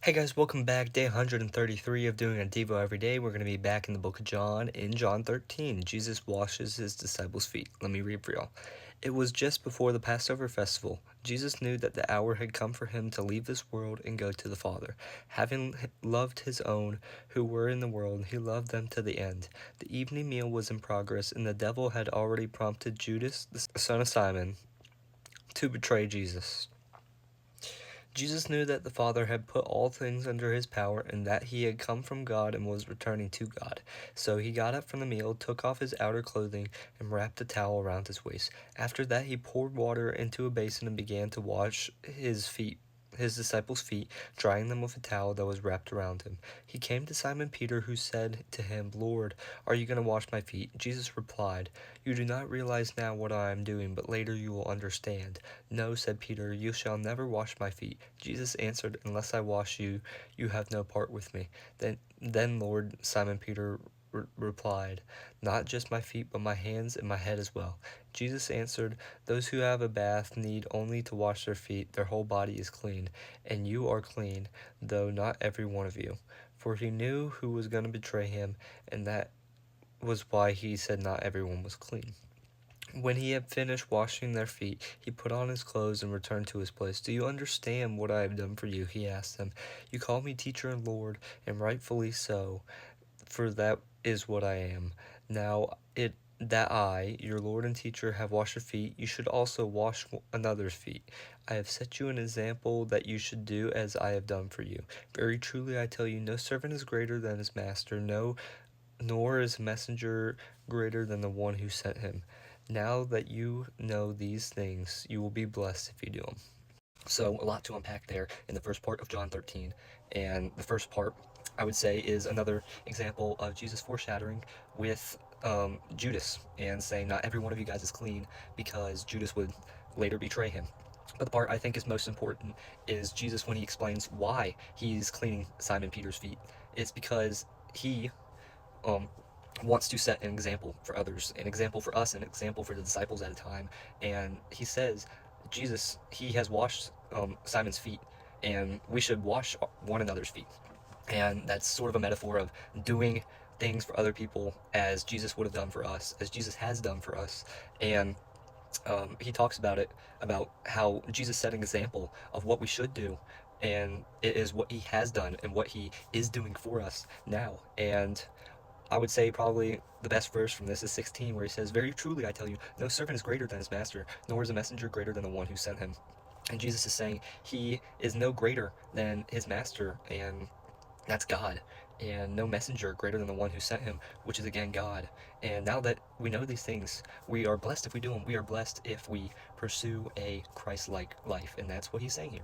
Hey guys, welcome back. Day 133 of doing a Devo every day. We're going to be back in the book of John. In John 13, Jesus washes his disciples' feet. Let me read for y'all. It was just before the Passover festival. Jesus knew that the hour had come for him to leave this world and go to the Father. Having loved his own who were in the world, he loved them to the end. The evening meal was in progress, and the devil had already prompted Judas, the son of Simon, to betray Jesus. Jesus knew that the Father had put all things under his power and that he had come from God and was returning to God. So he got up from the meal, took off his outer clothing, and wrapped a towel around his waist. After that, he poured water into a basin and began to wash his disciples' feet, drying them with a towel that was wrapped around him. He came to Simon Peter, who said to him, "Lord, are you going to wash my feet?" Jesus replied, "You do not realize now what I am doing, but later you will understand." "No," said Peter, "you shall never wash my feet." Jesus answered, "Unless I wash you, you have no part with me." Then Lord, Simon Peter replied, "Not just my feet, but my hands and my head as well." Jesus answered, "Those who have a bath need only to wash their feet. Their whole body is clean, and you are clean, though not every one of you." For he knew who was going to betray him, and that was why he said not everyone was clean. When he had finished washing their feet, he put on his clothes and returned to his place. "Do you understand what I have done for you?" he asked them. "You call me teacher and Lord, and rightfully so, for that is what I am. Now that I, your Lord and teacher, have washed your feet, you should also wash another's feet. I have set you an example that you should do as I have done for you. Very truly I tell you, no servant is greater than his master, no, nor is a messenger greater than the one who sent him. Now that you know these things, you will be blessed if you do them." So, a lot to unpack there in the first part of John 13. And the first part, I would say, is another example of Jesus foreshadowing with Judas and saying, "Not every one of you guys is clean," because Judas would later betray him. But the part I think is most important is Jesus when he explains why he's cleaning Simon Peter's feet. It's because he um, wants to set an example for others, an example for us, an example for the disciples at a time. And he says, Jesus, he has washed Simon's feet, and we should wash one another's feet. And that's sort of a metaphor of doing things for other people as Jesus would have done for us, as Jesus has done for us. And he talks about it, about how Jesus set an example of what we should do, and it is what he has done and what he is doing for us now. And I would say probably the best verse from this is 16, where he says, "Very truly I tell you, no servant is greater than his master, nor is a messenger greater than the one who sent him." And Jesus is saying he is no greater than his master, and that's God. And no messenger greater than the one who sent him, which is again God. And now that we know these things, we are blessed if we do them. We are blessed if we pursue a Christ-like life. And that's what he's saying here.